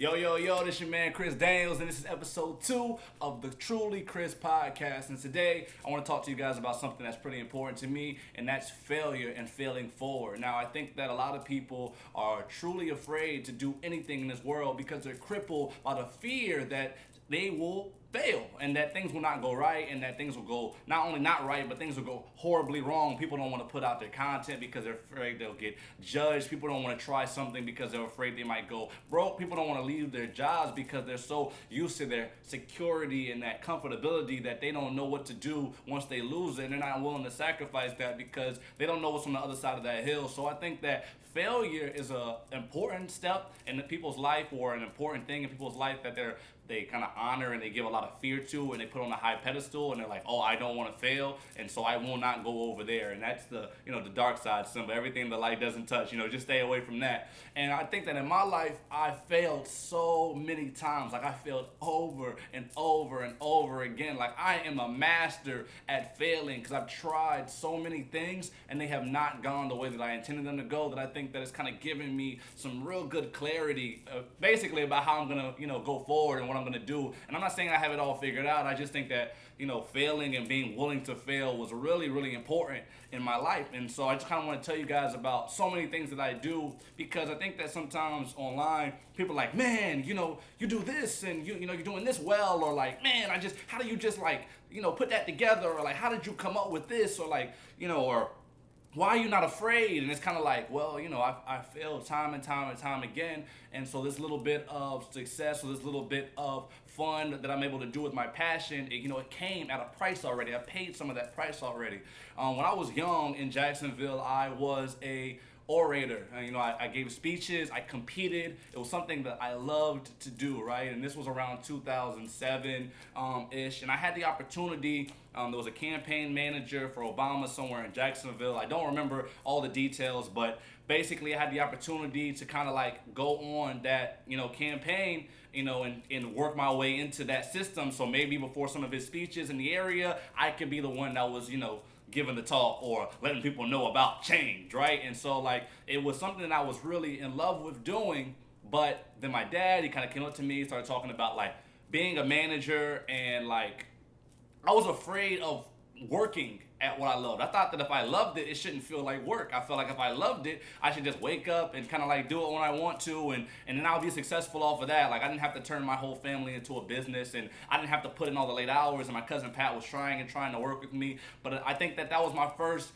Yo, this your man Chris Daniels, and this is episode 2 of the Truly Chris podcast. And today, I want to talk to you guys about something that's pretty important to me, and that's failure and failing forward. Now, I think that a lot of people are truly afraid to do anything in this world because they're crippled by the fear that they will fail and that things will not go right and that things will go not only not right, but things will go horribly wrong. People don't want to put out their content because they're afraid they'll get judged. People don't want to try something because they're afraid they might go broke. People don't want to leave their jobs because they're so used to their security and that comfortability that they don't know what to do once they lose it, and they're not willing to sacrifice that because they don't know what's on the other side of that hill. So I think that failure is an important step in people's life, or an important thing in people's life that they kind of honor and they give a lot of fear to, and they put on a high pedestal, and they're like, oh, I don't want to fail, and so I will not go over there. And that's the the dark side symbol. Everything the light doesn't touch, just stay away from that. And I think that in my life I failed so many times. Like, I failed over and over and over again. Like, I am a master at failing because I've tried so many things and they have not gone the way that I intended them to go, that I think that it's kind of given me some real good clarity basically about how I'm gonna go forward and what I'm gonna do. And I'm not saying I have it all figured out. I just think that failing and being willing to fail was really, really important in my life. And so I just kind of want to tell you guys about so many things that I do, because I think that sometimes online people are like, man, you do this and you're doing this well, or like, man, how do you just put that together, or like, how did you come up with this, or like, or why are you not afraid? And it's kind of like, well, I failed time and time again. And so this little bit of success, or this little bit of fun that I'm able to do with my passion, it came at a price already. I paid some of that price already. When I was young in Jacksonville, I was a orator. I gave speeches, I competed. It was something that I loved to do, right? And this was around 2007 ish, and I had the opportunity. There was a campaign manager for Obama somewhere in Jacksonville. I don't remember all the details, but basically I had the opportunity to kind of go on that campaign, and work my way into that system. So maybe before some of his speeches in the area, I could be the one that was giving the talk or letting people know about change, right? And so it was something that I was really in love with doing. But then my dad, he kind of came up to me, started talking about being a manager, and I was afraid of working at what I loved. I thought that if I loved it, it shouldn't feel like work. I felt like if I loved it, I should just wake up and kind of do it when I want to, and then I'll be successful off of that. I didn't have to turn my whole family into a business, and I didn't have to put in all the late hours, and my cousin Pat was trying to work with me. But I think that was my first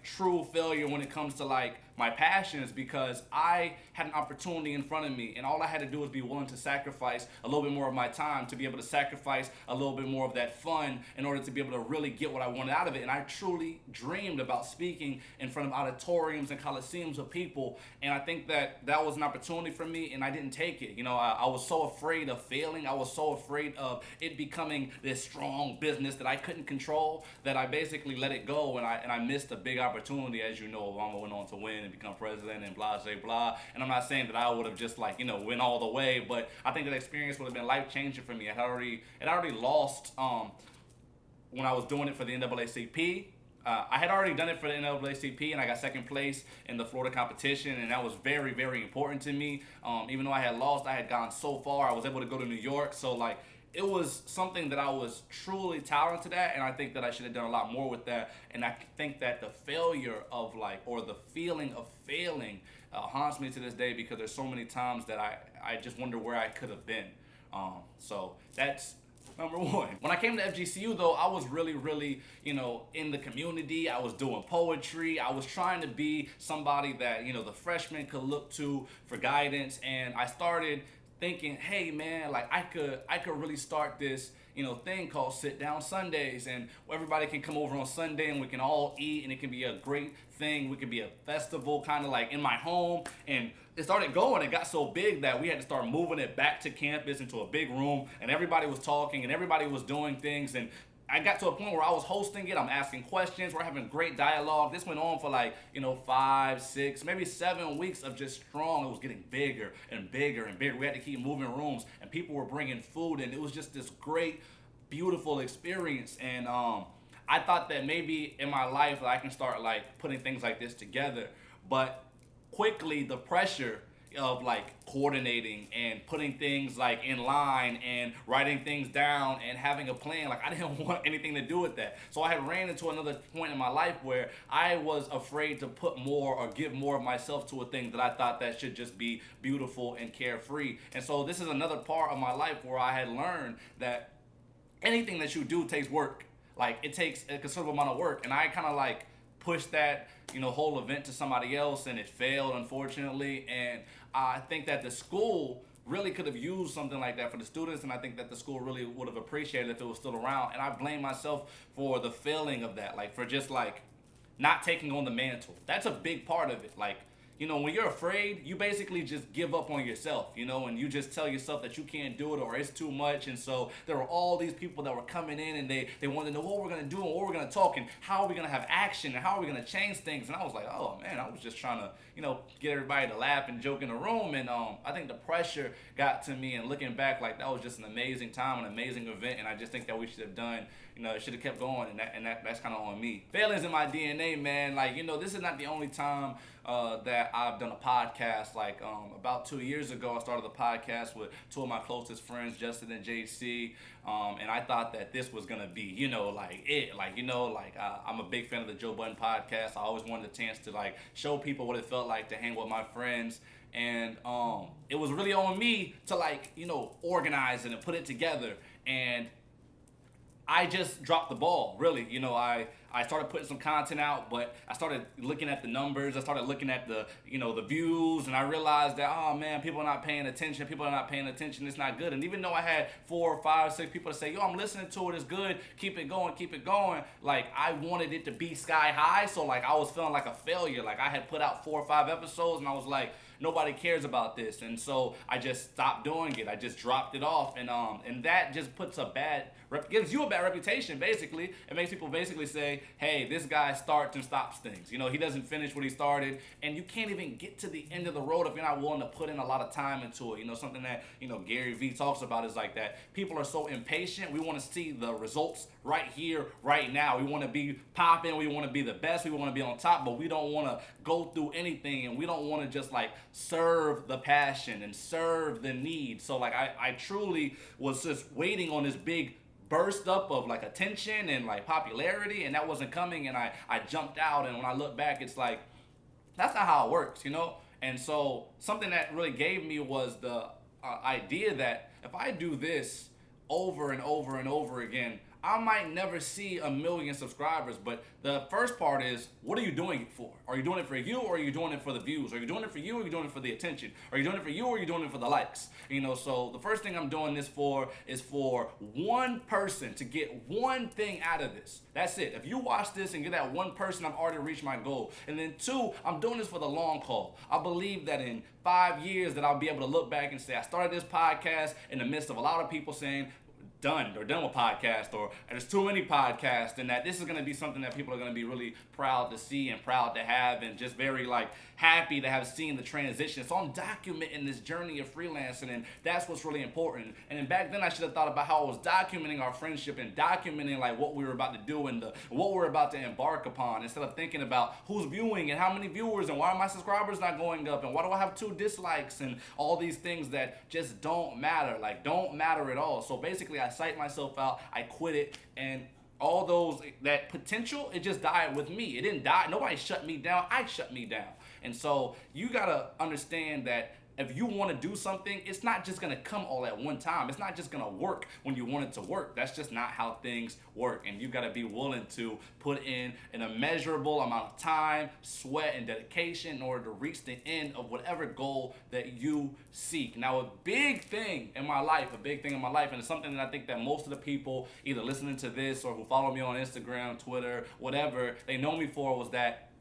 true failure when it comes to my passions, because I had an opportunity in front of me, and all I had to do was be willing to sacrifice a little bit more of my time, to be able to sacrifice a little bit more of that fun in order to be able to really get what I wanted out of it. And I truly dreamed about speaking in front of auditoriums and coliseums of people, and I think that was an opportunity for me, and I didn't take it. I was so afraid of failing. I was so afraid of it becoming this strong business that I couldn't control, that I basically let it go, and I missed a big opportunity. As you know, Obama went on to win and become president and blah, blah, blah. And I'm not saying that I would have just went all the way, but I think that experience would have been life-changing for me. It already lost when I was doing it for the NAACP. I had already done it for the NAACP, and I got second place in the Florida competition, and that was very, very important to me. Even though I had lost, I had gone so far. I was able to go to New York, so it was something that I was truly talented at, and I think that I should have done a lot more with that. And I think that the failure of or the feeling of failing haunts me to this day, because there's so many times that I just wonder where I could have been. So that's number one. When I came to FGCU, though, I was really, really, in the community. I was doing poetry. I was trying to be somebody that, the freshmen could look to for guidance. And I started thinking, hey man, I could really start this thing called Sit Down Sundays, and everybody can come over on Sunday and we can all eat, and it can be a great thing. We could be a festival kind of in my home. And it started going. It got so big that we had to start moving it back to campus into a big room, and everybody was talking and everybody was doing things. And I got to a point where I was hosting it. I'm asking questions. We're having great dialogue. This went on for 5, 6, maybe 7 weeks of just strong. It was getting bigger and bigger and bigger. We had to keep moving rooms, and people were bringing food, and it was just this great, beautiful experience. And I thought that maybe in my life I can start putting things like this together. But quickly the pressure of like coordinating and putting things like in line and writing things down and having a plan. Like I didn't want anything to do with that. So I had ran into another point in my life where I was afraid to put more or give more of myself to a thing that I thought that should just be beautiful and carefree. And so this is another part of my life where I had learned that anything that you do takes work. Like it takes a considerable amount of work. And I kind of like pushed that, whole event to somebody else, and it failed, unfortunately. And I think that the school really could have used something like that for the students, and I think that the school really would have appreciated it if it was still around. And I blame myself for the failing of that, like for just like not taking on the mantle. That's a big part of it. Like, when you're afraid, you basically just give up on yourself, and you just tell yourself that you can't do it or it's too much. And so there were all these people that were coming in and they wanted to know what we're going to do and what we're going to talk and how are we going to have action and how are we going to change things. And I was like, oh man, I was just trying to, get everybody to laugh and joke in the room. And I think the pressure got to me, and looking back, like that was just an amazing time, an amazing event. And I just think that we should have done, it should have kept going, and that's kind of on me. Failing's in my DNA, man. Like, this is not the only time that I've done a podcast. Like about 2 years ago, I started a podcast with two of my closest friends, Justin and JC. And I thought that this was gonna be, like it, like, I'm a big fan of the Joe Budden podcast. I always wanted a chance to like show people what it felt like to hang with my friends. And it was really on me to like, organize it and put it together. And I just dropped the ball, really. I started putting some content out, but I started looking at the numbers. I started looking at the, the views, and I realized that, oh man, people are not paying attention. People are not paying attention. It's not good. And even though I had 4, 5, 6 people to say, yo, I'm listening to it. It's good. Keep it going. Keep it going. Like I wanted it to be sky high. So like I was feeling like a failure. Like I had put out 4 or 5 episodes, and I was like, nobody cares about this. And so I just stopped doing it. I just dropped it off. And that just puts gives you a bad reputation, basically. It makes people basically say, hey, this guy starts and stops things. He doesn't finish what he started. And you can't even get to the end of the road if you're not willing to put in a lot of time into it. Something that, Gary Vee talks about is like that. People are so impatient. We want to see the results right here, right now. We want to be popping. We want to be the best. We want to be on top, but we don't want to go through anything. And we don't want to just like serve the passion and serve the need. So like I truly was just waiting on this big burst up of like attention and like popularity, and that wasn't coming, and I jumped out. And when I look back, it's like that's not how it works. And so something that really gave me was the idea that if I do this over and over and over again, I might never see 1 million subscribers. But the first part is, what are you doing it for? Are you doing it for you, or are you doing it for the views? Are you doing it for you, or are you doing it for the attention? Are you doing it for you, or are you doing it for the likes? So the first thing I'm doing this for is for one person to get one thing out of this. That's it. If you watch this and get that one person, I've already reached my goal. And then 2, I'm doing this for the long haul. I believe that in 5 years that I'll be able to look back and say, I started this podcast in the midst of a lot of people saying, done with podcast, or there's too many podcasts, and that this is going to be something that people are going to be really proud to see and proud to have, and just very like happy to have seen the transition. So I'm documenting this journey of freelancing, and that's what's really important. And then back then I should have thought about how I was documenting our friendship and documenting like what we were about to do and what we're about to embark upon, instead of thinking about who's viewing and how many viewers and why are my subscribers not going up and why do I have 2 dislikes and all these things that just don't matter, like don't matter at all. So basically I psyched myself out, I quit it, and all that potential, it just died with me. It didn't die. Nobody shut me down. I shut me down. And so you gotta understand that if you want to do something, it's not just going to come all at one time. It's not just going to work when you want it to work. That's just not how things work. And you got to be willing to put in an immeasurable amount of time, sweat, and dedication in order to reach the end of whatever goal that you seek. Now, a big thing in my life, and it's something that I think that most of the people either listening to this or who follow me on Instagram, Twitter, whatever, they know me for, was that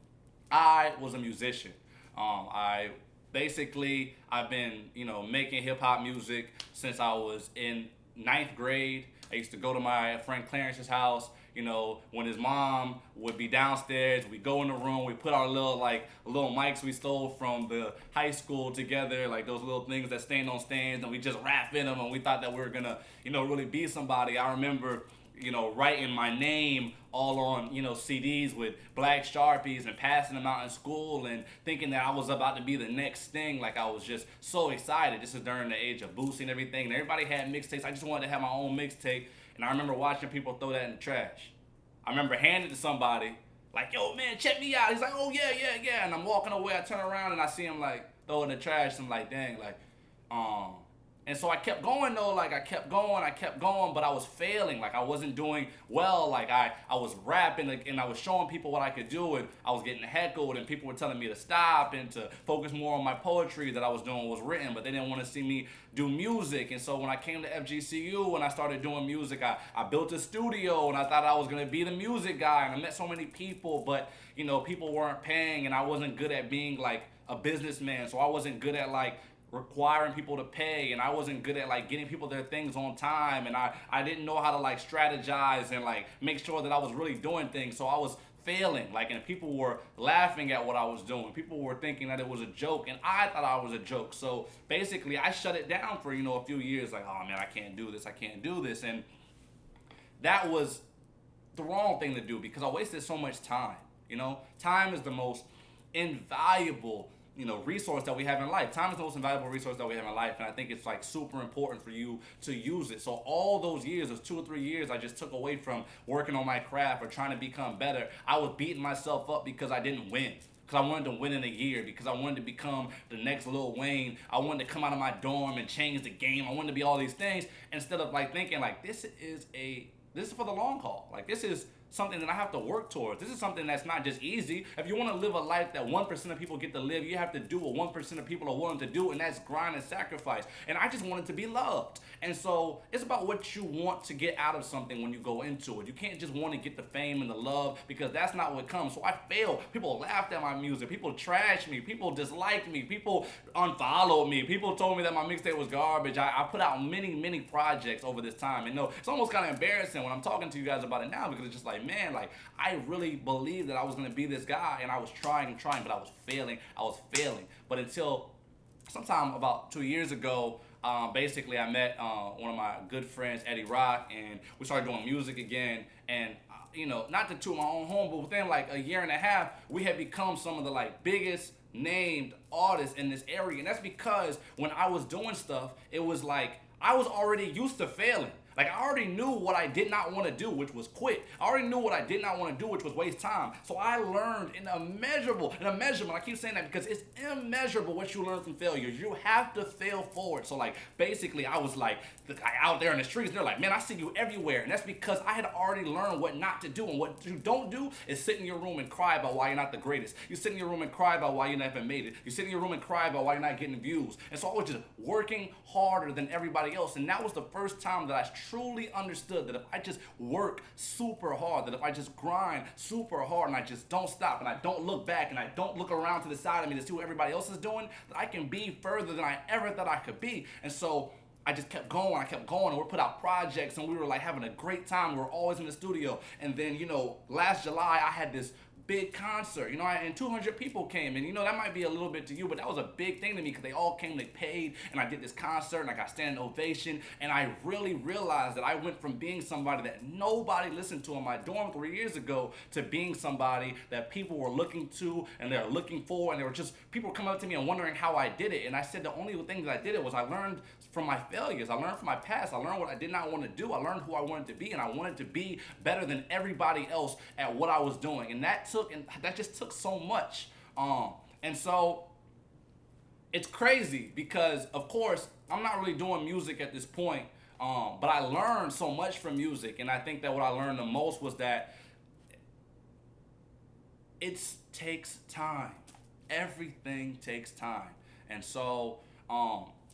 I was a musician. I've been, making hip hop music since I was in 9th grade. I used to go to my friend Clarence's house, when his mom would be downstairs, we'd go in the room, we put our little mics we stole from the high school together, like those little things that stand on stands, and we just rap in them, and we thought that we were gonna, really be somebody. I remember writing my name all on, CDs with black Sharpies and passing them out in school and thinking that I was about to be the next thing. Like, I was just so excited. This is during the age of Boosie and everything. And everybody had mixtapes. I just wanted to have my own mixtape. And I remember watching people throw that in the trash. I remember handing it to somebody, like, yo, man, check me out. He's like, oh, yeah, yeah, yeah. And I'm walking away. I turn around and I see him, like, throw it in the trash. And I'm like, dang, like, and so I kept going though, like I kept going, but I was failing. Like, I wasn't doing well. Like, I was rapping, like, and I was showing people what I could do, and I was getting heckled, and people were telling me to stop and to focus more on my poetry that I was doing was written, but they didn't want to see me do music. And so when I came to FGCU and I started doing music, I built a studio and I thought I was gonna be the music guy, and I met so many people, but people weren't paying, and I wasn't good at being like a businessman, so I wasn't good at like requiring people to pay, and I wasn't good at like getting people their things on time, and I didn't know how to like strategize and like make sure that I was really doing things. So I was failing, like, and people were laughing at what I was doing. People were thinking that it was a joke, and I thought I was a joke. So basically I shut it down for a few years, like, oh man, I can't do this, and that was the wrong thing to do because I wasted so much time. Time is the most invaluable resource that we have in life. Time is the most invaluable resource that we have in life, and I think it's like super important for you to use it. So all those years, those 2 or 3 years I just took away from working on my craft or trying to become better, I was beating myself up because I didn't win. Because I wanted to win in a year, because I wanted to become the next Lil Wayne. I wanted to come out of my dorm and change the game. I wanted to be all these things instead of like thinking like this is for the long haul. Like, this is something that I have to work towards. This is something that's not just easy. If you want to live a life that 1% of people get to live, you have to do what 1% of people are willing to do, and that's grind and sacrifice. And I just wanted to be loved. And so it's about what you want to get out of something when you go into it. You can't just want to get the fame and the love, because that's not what comes. So I failed. People laughed at my music. People trashed me. People disliked me. People unfollowed me. People told me that my mixtape was garbage. I put out many, many projects over this time. And no, it's almost kind of embarrassing when I'm talking to you guys about it now, because it's just like, man, like, I really believed that I was going to be this guy, and I was trying, but I was failing. But until sometime about 2 years ago, basically I met one of my good friends, Eddie Rock, and we started doing music again. And not to toot my own home, but within like a year and a half, we had become some of the like biggest named artists in this area. And that's because when I was doing stuff, it was like I was already used to failing. Like, I already knew what I did not want to do, which was quit. I already knew what I did not want to do, which was waste time. So I learned an immeasurable, I keep saying that because it's immeasurable what you learn from failure. You have to fail forward. So like, basically I was like out there in the streets, and they're like, man, I see you everywhere. And that's because I had already learned what not to do. And what you don't do is sit in your room and cry about why you're not the greatest. You sit in your room and cry about why you never made it. You sit in your room and cry about why you're not getting views. And so I was just working harder than everybody else. And that was the first time that I truly understood that if I just work super hard, that if I just grind super hard and I just don't stop and I don't look back and I don't look around to the side of me to see what everybody else is doing, that I can be further than I ever thought I could be. And so I just kept going, and we put out projects, and we were like having a great time. We were always in the studio. And then, last July I had this big concert, and 200 people came, and that might be a little bit to you, but that was a big thing to me because they all came, they paid, and I did this concert, and I got standing ovation, and I really realized that I went from being somebody that nobody listened to in my dorm 3 years ago to being somebody that people were looking to, and they're looking for, and they were just, people coming up to me and wondering how I did it. And I said the only thing that I did it was I learned from my failures. I learned from my past. I learned what I did not want to do. I learned who I wanted to be, and I wanted to be better than everybody else at what I was doing. And that just took so much. And so it's crazy because, of course, I'm not really doing music at this point, but I learned so much from music. And I think that what I learned the most was that it takes time. Everything takes time. And so,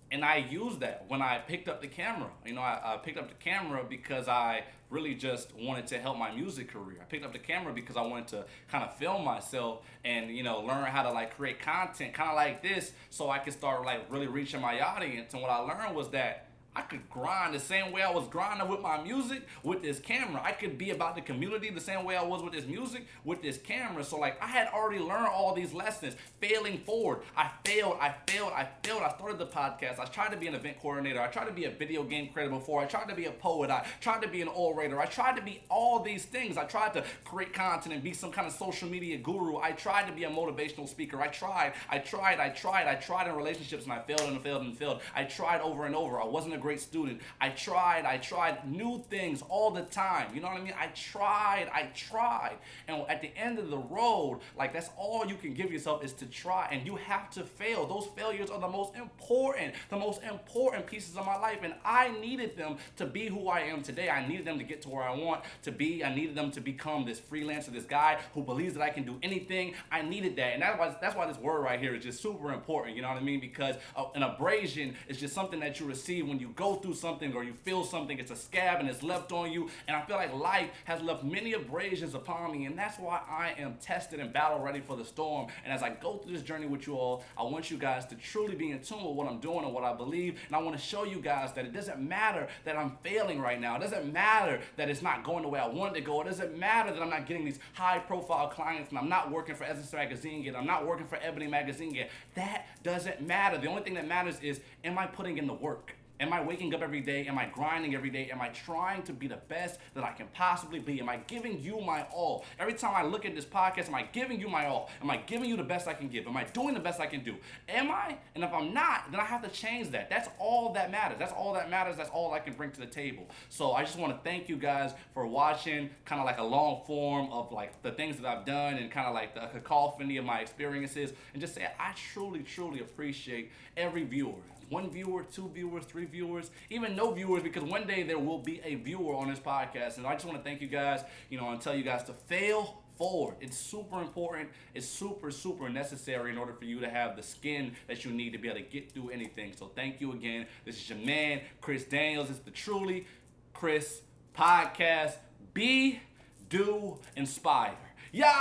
and I used that when I picked up the camera. I picked up the camera because I really just wanted to help my music career. I picked up the camera because I wanted to kind of film myself and, learn how to like create content kind of like this so I could start like really reaching my audience. And what I learned was that I could grind the same way I was grinding with my music, with this camera. I could be about the community the same way I was with this music, with this camera. So like, I had already learned all these lessons, failing forward. I failed. I started the podcast. I tried to be an event coordinator. I tried to be a video game creator before. I tried to be a poet. I tried to be an orator. I tried to be all these things. I tried to create content and be some kind of social media guru. I tried to be a motivational speaker. I tried in relationships, and I failed and failed and failed. I tried over and over. I wasn't a great student. I tried new things all the time. You know what I mean? I tried. And at the end of the road, like, that's all you can give yourself, is to try, and you have to fail. Those failures are the most important pieces of my life, and I needed them to be who I am today. I needed them to get to where I want to be. I needed them to become this freelancer, this guy who believes that I can do anything. I needed that, and that's why this word right here is just super important. You know what I mean? Because an abrasion is just something that you receive when you go through something or you feel something. It's a scab and it's left on you, and I feel like life has left many abrasions upon me, and that's why I am tested and battle ready for the storm. And as I go through this journey with you all, I want you guys to truly be in tune with what I'm doing and what I believe, and I want to show you guys that it doesn't matter that I'm failing right now. It doesn't matter that it's not going the way I wanted to go. It doesn't matter that I'm not getting these high-profile clients, and I'm not working for Essence Magazine yet. I'm not working for Ebony Magazine yet. That doesn't matter. The only thing that matters is, am I putting in the work? Am I waking up every day? Am I grinding every day? Am I trying to be the best that I can possibly be? Am I giving you my all? Every time I look at this podcast, am I giving you my all? Am I giving you the best I can give? Am I doing the best I can do? Am I? And if I'm not, then I have to change that. That's all that matters. That's all that matters. That's all I can bring to the table. So I just want to thank you guys for watching, kind of like a long form of like the things that I've done and kind of like the cacophony of my experiences, and just say I truly, truly appreciate every viewer. 1 viewer, 2 viewers, 3 viewers, even no viewers, because one day there will be a viewer on this podcast. And I just want to thank you guys, and tell you guys to fail forward. It's super important. It's super, super necessary in order for you to have the skin that you need to be able to get through anything. So thank you again. This is your man, Chris Daniels. It's the Truly Chris Podcast. Be, do, inspire. Yeah.